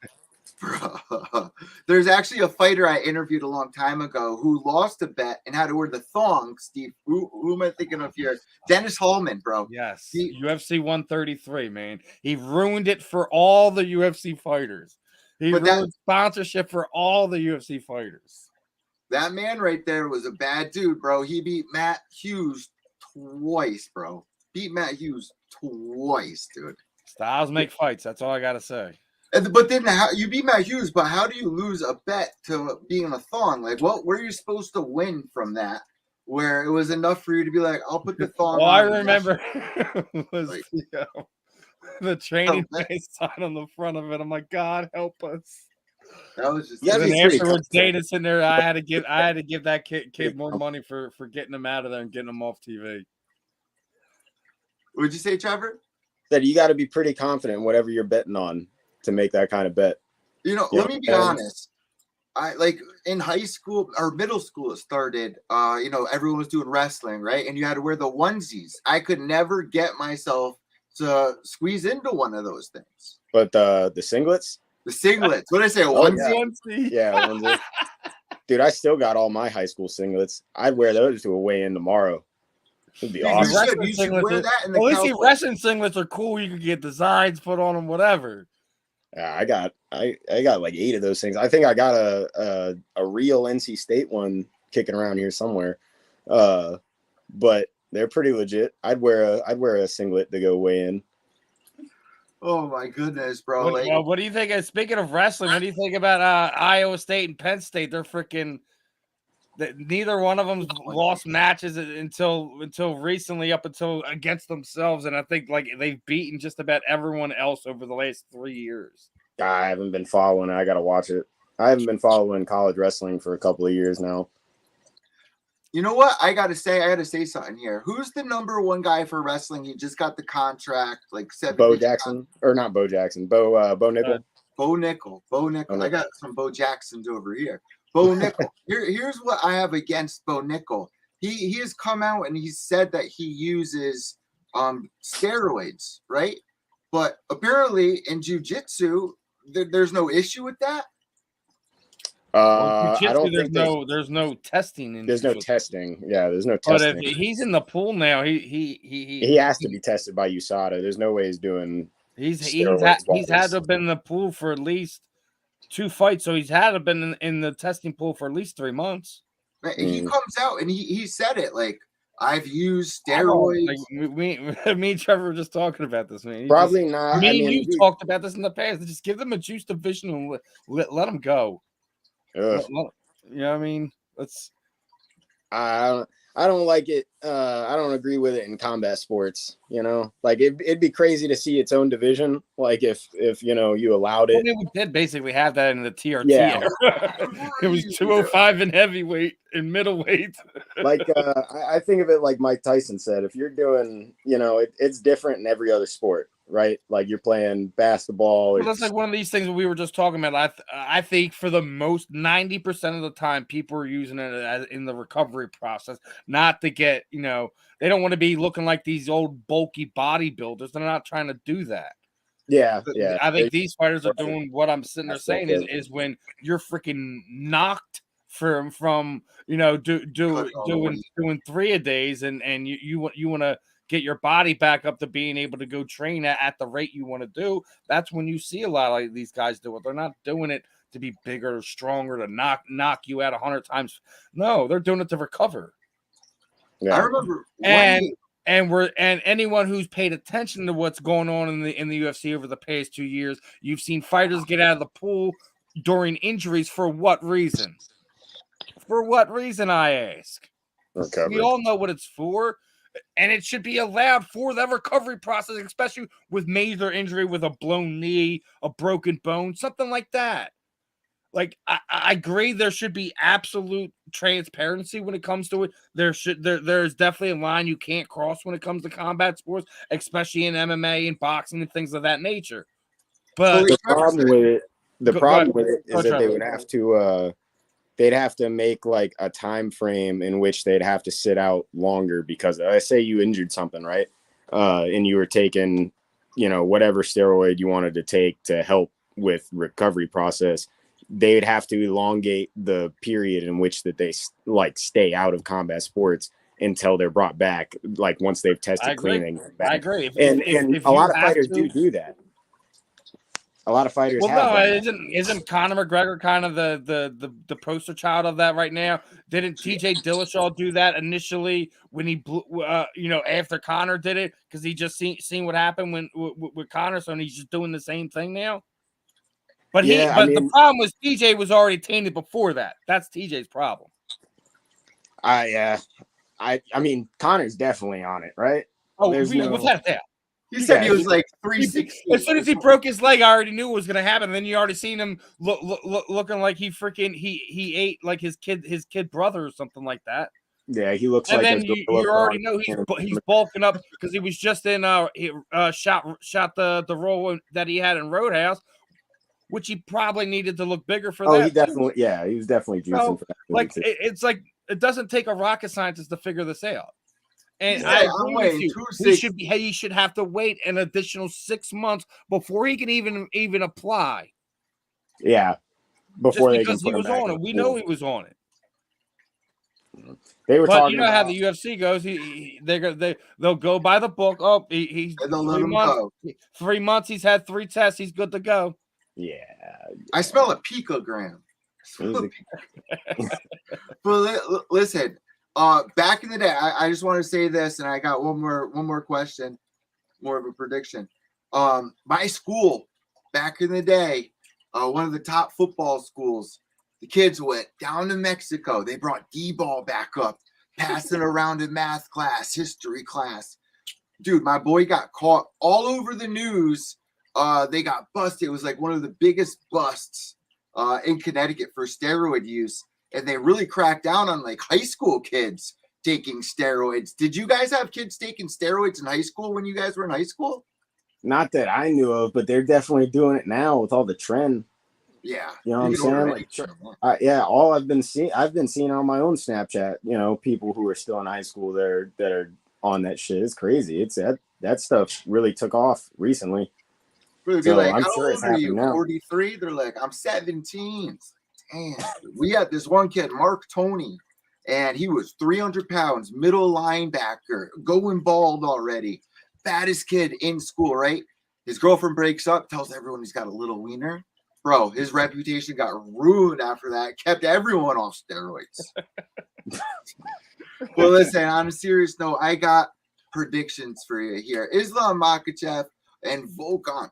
Bro. There's actually a fighter I interviewed a long time ago who lost a bet and had to wear the thong. Steve, who am I thinking of here? Dennis Hallman, bro. Yes, UFC 133, man. He ruined it for all the UFC fighters. He ruined sponsorship for all the UFC fighters. That man right there was a bad dude, bro. He beat Matt Hughes twice, bro. Beat Matt Hughes twice, dude. Styles make fights. That's all I gotta say. But then you beat Matt Hughes, but how do you lose a bet to being a thong? Like, what were you supposed to win from that? Where it was enough for you to be like, I'll put the thong on. All I remember was the training day sign on the front of it. I'm like, God help us. That was just and afterwards, Dana's in there. I had to give that kid more money for getting him out of there and getting him off TV. What'd you say, Trevor? That you got to be pretty confident in whatever you're betting on to make that kind of bet. Let me be honest. I like in high school or middle school, it started, everyone was doing wrestling, right? And you had to wear the onesies. I could never get myself to squeeze into one of those things. But the singlets? The singlets. What did I say? Onesie? Yeah, onesie. Dude, I still got all my high school singlets. I'd wear those to a weigh-in tomorrow. It'd be awesome. You should wear that in the wrestling singlets are cool. You can get designs put on them, whatever. Yeah, I got like 8 of those things. I think I got a real NC State one kicking around here somewhere. But they're pretty legit. I'd wear a singlet to go weigh in. Oh my goodness, bro! What do you think? Speaking of wrestling, what do you think about Iowa State and Penn State? They're freaking. Neither one of them lost matches until recently, up until against themselves, and I think like they've beaten just about everyone else over the last 3 years. I haven't been following it. I gotta watch it. I haven't been following college wrestling for a couple of years now. You know what? I gotta say something here. Who's the number one guy for wrestling? He just got the contract, like 7. Bo Jackson, or not Bo Jackson? Bo Nickel. Bo Nickel. I got some Bo Jacksons over here. Bo Nickel. Here's what I have against Bo Nickel. He has come out and he said that he uses steroids, right? But apparently in jiu-jitsu, there's no issue with that. I don't think there's no testing. There's no testing. Yeah, there's no testing. But if he's in the pool now, he has to be tested by USADA. There's no way he's doing. He's had to have been in the pool for at least 2 fights, so he's had to have been in the testing pool for at least 3 months. He comes out and he said it, like, I've used steroids. Like, me and Trevor were just talking about this, man. Probably not. Me and you talked about this in the past. Just give them a juice division and let them go. You know what I mean? I don't like it. I don't agree with it in combat sports. You know, like it'd be crazy to see its own division. Like if you know you allowed it. I mean, we did basically have that in the TRT Yeah. era. It was 205 in heavyweight and middleweight. Like I think of it like Mike Tyson said. If you're doing, you know, it's different in every other sport, right? Like you're playing basketball. Well, that's like one of these things that we were just talking about. I think for the most 90% of the time, people are using it as in the recovery process, not to get, you know, they don't want to be looking like these old bulky bodybuilders. They're not trying to do that. Yeah. I think these fighters are doing what I'm sitting there saying is when you're freaking knocked from you know doing 3 a days and you want to get your body back up to being able to go train at the rate you want to do. That's when you see a lot of these guys do it. They're not doing it to be bigger or stronger, to knock you out 100 times. No, they're doing it to recover. Yeah. I remember and anyone who's paid attention to what's going on in the UFC over the past 2 years, you've seen fighters get out of the pool during injuries. For what reason? For what reason, I ask? Recovery. We all know what it's for. And it should be allowed for that recovery process, especially with major injury, with a blown knee, a broken bone, something like that. Like I agree, there should be absolute transparency when it comes to it. There's definitely a line you can't cross when it comes to combat sports, especially in MMA and boxing and things of that nature. But the problem with it is that they would have to they'd have to make like a time frame in which they'd have to sit out longer, because I say you injured something, right? And you were taking, you know, whatever steroid you wanted to take to help with recovery process. They'd have to elongate the period in which that they like stay out of combat sports until they're brought back. Like once they've tested clean, I agree. And a lot of fighters do that. A lot of fighters. Well, no, isn't Conor McGregor kind of the poster child of that right now? Didn't TJ Dillashaw do that initially when he blew, you know, after Conor did it, because he just seen what happened when with Conor, so he's just doing the same thing now. But the problem was TJ was already tainted before that. That's TJ's problem. I mean, Conor's definitely on it, right? Oh, without that. He said he was like 360. As soon as he broke his leg, I already knew what was going to happen. And then you already seen him looking like he ate like his kid brother or something like that. Yeah, he looks and like. And then you already know he's bulking up because he was just in shot the role that he had in Roadhouse, which he probably needed to look bigger for. He definitely, he was definitely juicing for that. Like it's like it doesn't take a rocket scientist to figure this out. And I agree with you. He should have to wait an additional 6 months before he can even apply. Yeah, before because he was on it. We know he was on it. They were talking. You know how the UFC goes. They'll go by the book. Oh, he's 3 months. 3 months. He's had 3 tests. He's good to go. Yeah, I smell a picogram. But listen. Back in the day, I just want to say this, and I got one more question, more of a prediction. My school back in the day, one of the top football schools, the kids went down to Mexico. They brought D-ball back up, passing around in math class, history class. Dude, my boy got caught all over the news. They got busted. It was like one of the biggest busts in Connecticut for steroid use. And they really cracked down on like high school kids taking steroids. Did you guys have kids taking steroids in high school when you guys were in high school? Not that I knew of, but they're definitely doing it now with all the trend. Yeah. You know what I'm saying? Like, all I've been seeing on my own Snapchat, you know, people who are still in high school that are on that shit. It's crazy. It's that stuff really took off recently. Really, so like, I'm how sure it's old are you? now. 43? They're like, I'm 17. Damn. We had this one kid, Mark Toney, and he was 300 pounds, middle linebacker, going bald already. Fattest kid in school, right? His girlfriend breaks up, tells everyone he's got a little wiener. Bro, his reputation got ruined after that. Kept everyone off steroids. Well, listen, on a serious note, I got predictions for you here. Islam Makhachev and Volkan.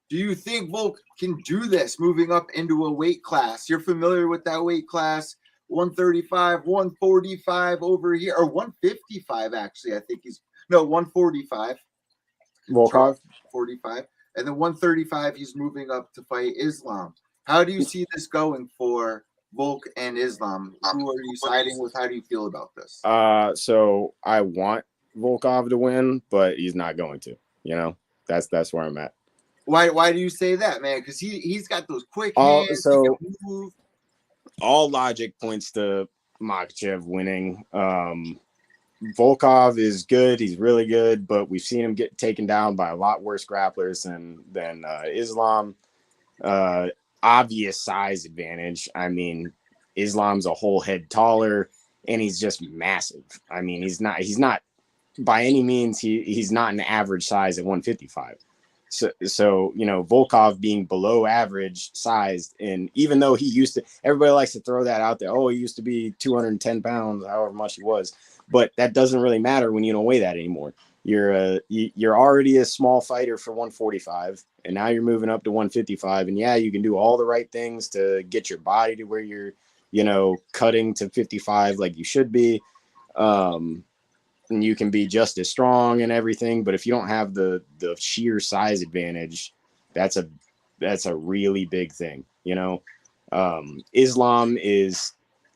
Do you think Volk can do this moving up into a weight class? You're familiar with that weight class, 135, 145 over here, or 155, actually. I think 145. Volkov? 45. And then 135, he's moving up to fight Islam. How do you see this going for Volk and Islam? Who are you siding with? How do you feel about this? So I want Volkov to win, but he's not going to. That's where I'm at. Why do you say that, man? Because he's got those quick hands. So all logic points to Makhachev winning. Volkov is good. He's really good, but we've seen him get taken down by a lot worse grapplers than Islam. Obvious size advantage. I mean, Islam's a whole head taller, and he's just massive. I mean, he's not by any means. He's not an average size at 155. So Volkov being below average sized, and even though everybody likes to throw that out there. Oh, he used to be 210 pounds, however much he was. But that doesn't really matter when you don't weigh that anymore. You're already a small fighter for 145, and now you're moving up to 155. And yeah, you can do all the right things to get your body to where you're, cutting to 55 like you should be. And you can be just as strong and everything. But if you don't have the sheer size advantage, that's a really big thing. Islam is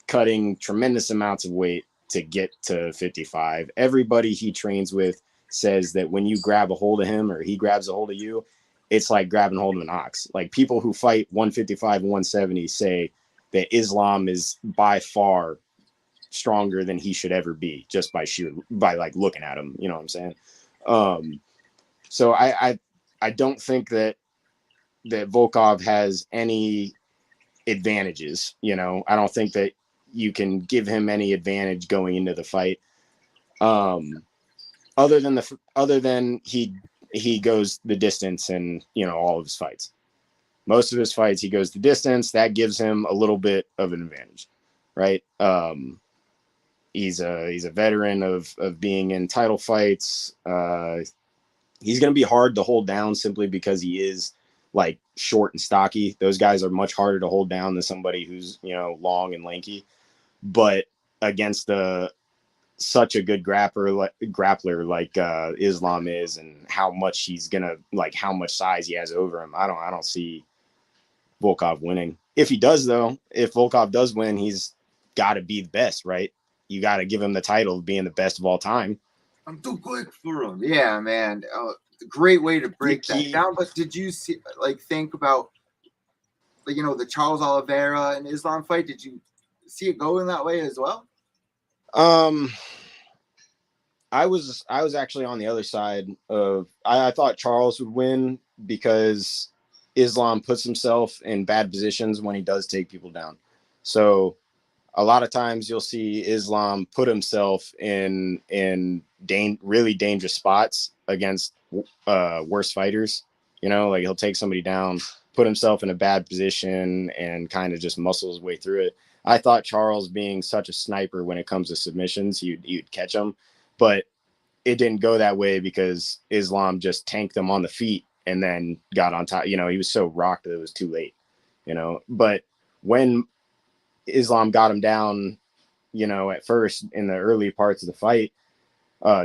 cutting tremendous amounts of weight to get to 55. Everybody he trains with says that when you grab a hold of him or he grabs a hold of you, it's like grabbing hold of an ox. Like people who fight 155 and 170 say that Islam is by far stronger than he should ever be just by like looking at him. You know what I'm saying? So I don't think that Volkov has any advantages. I don't think that you can give him any advantage going into the fight. Other than he goes the distance in, all of his fights. Most of his fights, he goes the distance. That gives him a little bit of an advantage, right? He's a veteran of being in title fights. He's going to be hard to hold down simply because he is like short and stocky. Those guys are much harder to hold down than somebody who's, long and lanky. But against such a good grappler like Islam is, and how much he's gonna how much size he has over him, I don't see Volkov winning. If he does, though, if Volkov does win, he's got to be the best, right? You got to give him the title of being the best of all time. I'm too quick for him. Yeah, man. Great way to break that down. But did you think about the Charles Oliveira and Islam fight? Did you see it going that way as well? I was actually on the other side of. I thought Charles would win because Islam puts himself in bad positions when he does take people down. So a lot of times you'll see Islam put himself in really dangerous spots against worse fighters. He'll take somebody down, put himself in a bad position, and kind of just muscle his way through it. I thought Charles, being such a sniper when it comes to submissions, you'd catch him, but it didn't go that way because Islam just tanked him on the feet and then got on top. He was so rocked that it was too late. But when Islam got him down, at first in the early parts of the fight,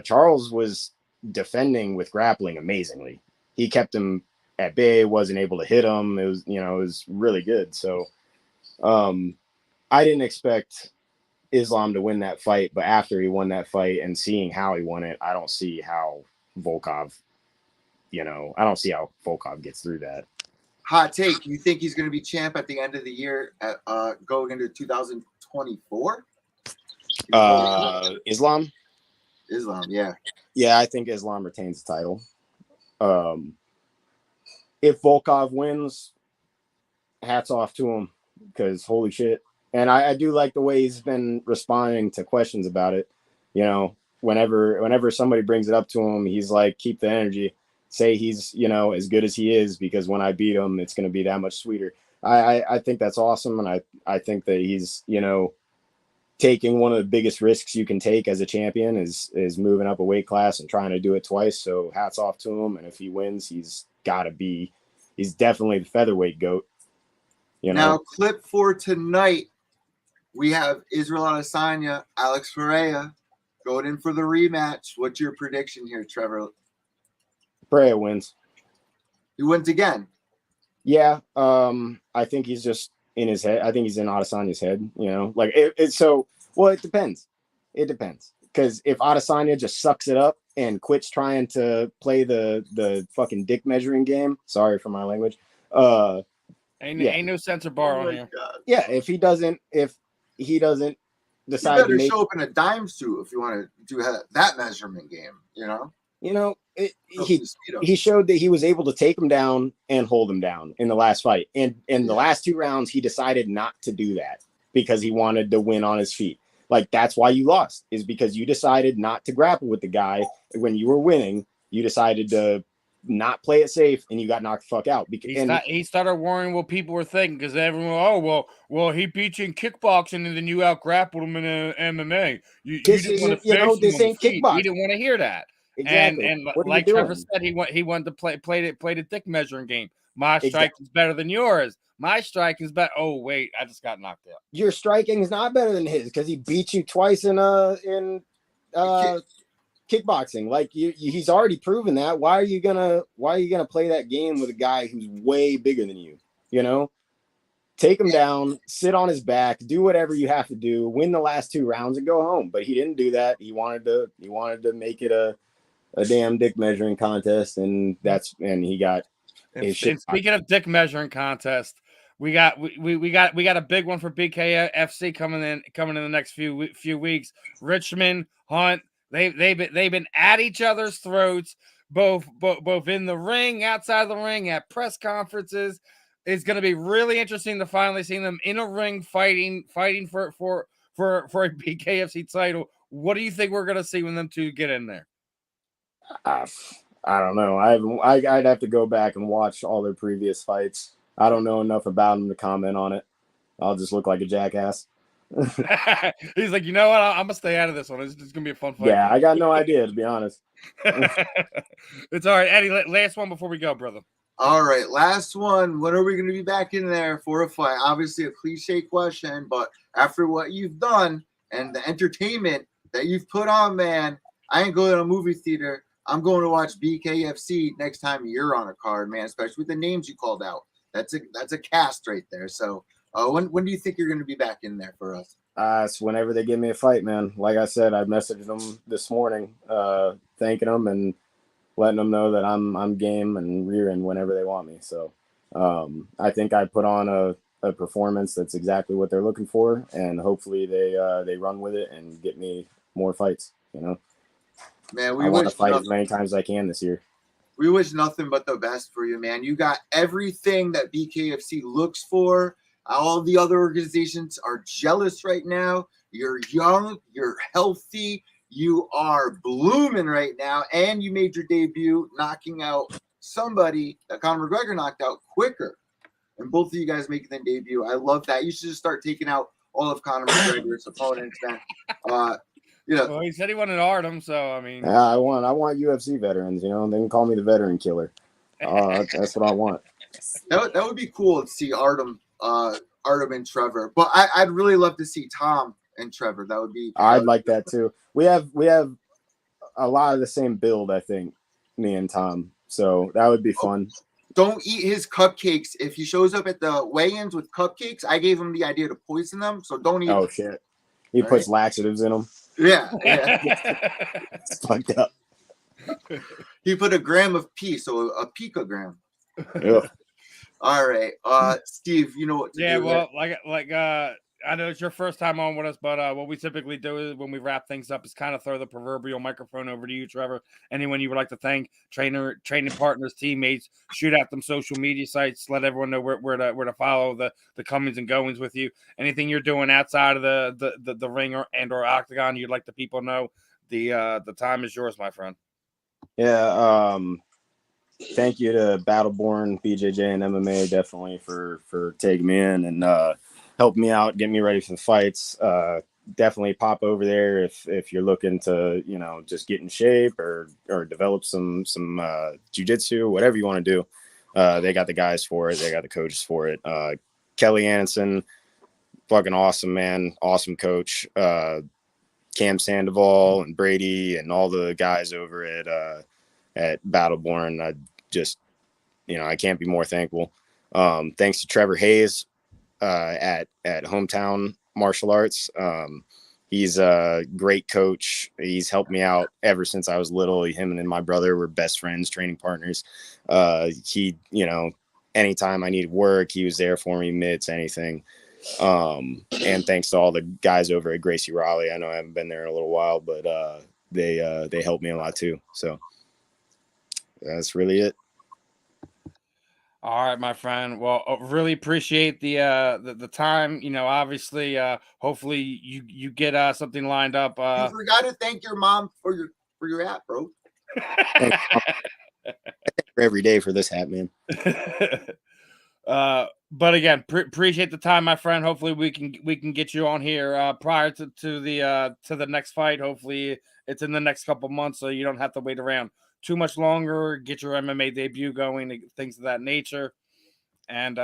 Charles was defending with grappling amazingly. He kept him at bay, wasn't able to hit him. It was really good. So I didn't expect Islam to win that fight, but after he won that fight and seeing how he won it, I don't see how Volkov gets through that. Hot take. You think he's going to be champ at the end of the year going into 2024? Islam, yeah. Yeah, I think Islam retains the title. If Volkov wins, hats off to him, because holy shit. And I do like the way he's been responding to questions about it. Whenever somebody brings it up to him, he's like, keep the energy. Say he's, as good as he is, because when I beat him, it's going to be that much sweeter. I think that's awesome. And I think that he's, taking one of the biggest risks you can take as a champion is moving up a weight class and trying to do it twice. So hats off to him. And if he wins, he's definitely the featherweight GOAT. You know? Now, clip for tonight, we have Israel Adesanya, Alex Pereira going in for the rematch. What's your prediction here, Trevor? Pereira wins. He wins again. Yeah, I think he's just in his head. I think he's in Adesanya's head. You know, like it depends. It depends, because if Adesanya just sucks it up and quits trying to play the fucking dick measuring game. Sorry for my language. Ain't no censor bar on here. God. Yeah, if he doesn't decide you better to make, show up in a dime suit if you want to do that measurement game. he showed that he was able to take him down and hold him down in the last fight. And in the last 2 rounds, he decided not to do that because he wanted to win on his feet. Like, that's why you lost, is because you decided not to grapple with the guy when you were winning. You decided to not play it safe, and you got knocked the fuck out. He started worrying what people were thinking, because everyone, he beat you in kickboxing and then you out grappled him in MMA. You didn't want to this ain't kickboxing. He didn't want to hear that. Exactly. And like Trevor said, he wanted to play the dick measuring game. My strike is better than yours. My strike is better. Oh wait, I just got knocked out. Your striking is not better than his because he beat you twice in kickboxing. Like he's already proven that. Why are you gonna play that game with a guy who's way bigger than you? You know, take him down, sit on his back, do whatever you have to do, win the last 2 rounds and go home. But he didn't do that. He wanted to make it a damn dick measuring contest, and he got his shit. And speaking of dick measuring contest, we got a big one for BKFC coming in the next few weeks. Richmond, Hunt, they've been at each other's throats, both in the ring, outside the ring, at press conferences. It's going to be really interesting to finally see them in a ring fighting for a BKFC title. What do you think we're going to see when them two get in there? I don't know. I'd have to go back and watch all their previous fights. I don't know enough about them to comment on it. I'll just look like a jackass. He's like, you know what? I'm gonna stay out of this one. It's gonna be a fun fight. Yeah, I got no idea, to be honest. It's all right, Eddie. Last one before we go, brother. All right, last one. When are we going to be back in there for a fight? Obviously, a cliche question, but after what you've done and the entertainment that you've put on, man, I ain't going to a movie theater. I'm going to watch BKFC next time you're on a card, man, especially with the names you called out. That's a cast right there. So when do you think you're going to be back in there for us? It's whenever they give me a fight, man. Like I said, I messaged them this morning, thanking them and letting them know that I'm game and rearing whenever they want me. So I think I put on a performance that's exactly what they're looking for, and hopefully they run with it and get me more fights. You know, man, I want to fight as many times as I can this year. We wish nothing but the best for you, man. You got everything that BKFC looks for. All the other organizations are jealous right now. You're young, you're healthy, you are blooming right now, and you made your debut knocking out somebody that Conor McGregor knocked out quicker. And both of you guys making the debut. I love that. You should just start taking out all of Conor McGregor's opponents, man. Well, he said he wanted Artem, so I mean, I want UFC veterans. You know, they can call me the veteran killer. That's what I want. That would be cool to see Artem and Trevor, but I'd really love to see Tom and Trevor. That would be. I'd like that too. We have a lot of the same build, I think, me and Tom. So that would be fun. Don't eat his cupcakes. If he shows up at the weigh-ins with cupcakes, I gave him the idea to poison them. So don't eat. Oh them. Shit! He puts laxatives in them. Yeah. It's fucked up. He put 1 gram of pee, so a picogram. Yeah. All right, Steve. You know what? Yeah. Well, like I know it's your first time on with us, but what we typically do is when we wrap things up is kind of throw the proverbial microphone over to you, Trevor. Anyone you would like to thank, training partners, teammates, shoot out them social media sites, let everyone know where to follow the comings and goings with you. Anything you're doing outside of the ring or octagon, you'd like the people know. The time is yours, my friend. Yeah. Thank you to Battleborn, BJJ, and MMA definitely for taking me in and helping me out, getting me ready for the fights. definitely pop over there if you're looking to, just get in shape or develop some jiu-jitsu, whatever you want to do. They got the guys for it. They got the coaches for it. Kelly Anderson, fucking awesome, man. Awesome coach. Cam Sandoval and Brady and all the guys over at Battleborn. I just, I can't be more thankful. Thanks to Trevor Hayes at Hometown Martial Arts. He's a great coach. He's helped me out ever since I was little. Him and my brother were best friends, training partners. He, anytime I needed work, he was there for me, mitts, anything. And thanks to all the guys over at Gracie Raleigh. I know I haven't been there in a little while, but they helped me a lot too. So that's really it. All right, my friend. Well, really appreciate the time. Obviously, hopefully you get something lined up. You forgot to thank your mom for your hat, bro. I thank her every day for this hat, man. But again, appreciate the time, my friend. Hopefully we can get you on here prior to the next fight. Hopefully it's in the next couple months, so you don't have to wait around too much longer. Get your MMA debut going, things of that nature. And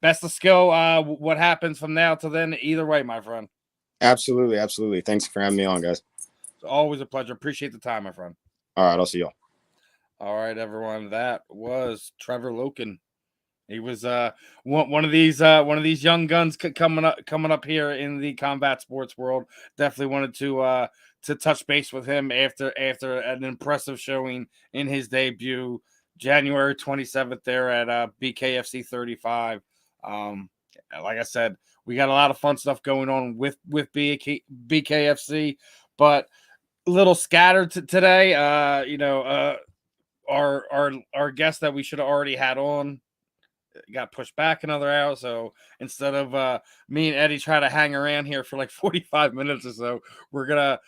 best of skill. What happens from now to then, either way, my friend. Absolutely. Thanks for having me on, guys. It's always a pleasure. Appreciate the time, my friend. All right, I'll see y'all. All right, everyone. That was Trevor Loken. He was one of these young guns coming up here in the combat sports world. Definitely wanted to touch base with him after an impressive showing in his debut, January 27th there at BKFC 35. Like I said, we got a lot of fun stuff going on with BKFC, but a little scattered today. Our guest that we should have already had on got pushed back another hour, so instead of me and Eddie try to hang around here for like 45 minutes or so, we're gonna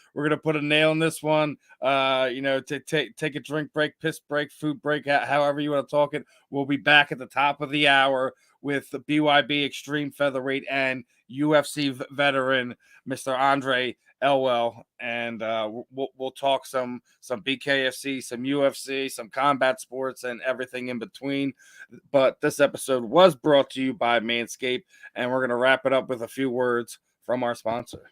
put a nail in this one. To take a drink break, piss break, food break, however you want to talk it. We'll be back at the top of the hour with the BYB Extreme Featherweight and UFC veteran Mr. Andre Elwell, and we'll talk some BKFC, some UFC, some combat sports, and everything in between. But this episode was brought to you by Manscaped, and we're going to wrap it up with a few words from our sponsor.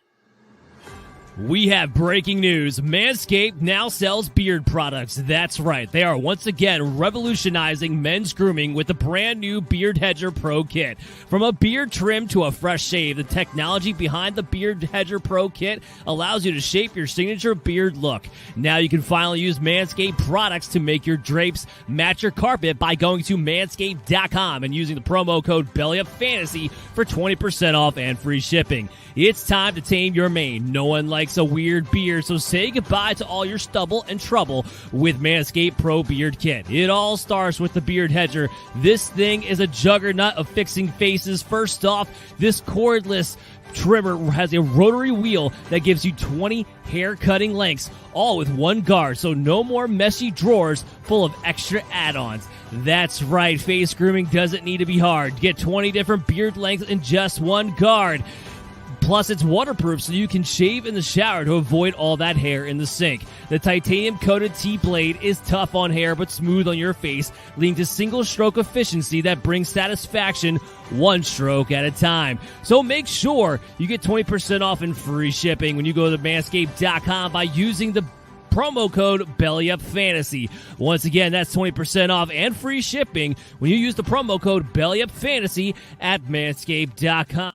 We have breaking news. Manscaped now sells beard products. That's right. They are once again revolutionizing men's grooming with the brand new Beard Hedger Pro Kit. From a beard trim to a fresh shave, the technology behind the Beard Hedger Pro Kit allows you to shape your signature beard look. Now you can finally use Manscaped products to make your drapes match your carpet by going to manscaped.com and using the promo code BELLYUPFANTASY for 20% off and free shipping. It's time to tame your mane. No one likes a weird beard, so say goodbye to all your stubble and trouble with Manscaped Pro Beard Kit. It all starts with the Beard Hedger. This thing is a juggernaut of fixing faces. First off, this cordless trimmer has a rotary wheel that gives you 20 hair cutting lengths, all with one guard, so no more messy drawers full of extra add-ons. That's right, face grooming doesn't need to be hard. Get 20 different beard lengths in just one guard. Plus, it's waterproof, so you can shave in the shower to avoid all that hair in the sink. The titanium-coated T-blade is tough on hair but smooth on your face, leading to single-stroke efficiency that brings satisfaction one stroke at a time. So make sure you get 20% off and free shipping when you go to manscaped.com by using the promo code BELLYUPFANTASY. Once again, that's 20% off and free shipping when you use the promo code BELLYUPFANTASY at manscaped.com.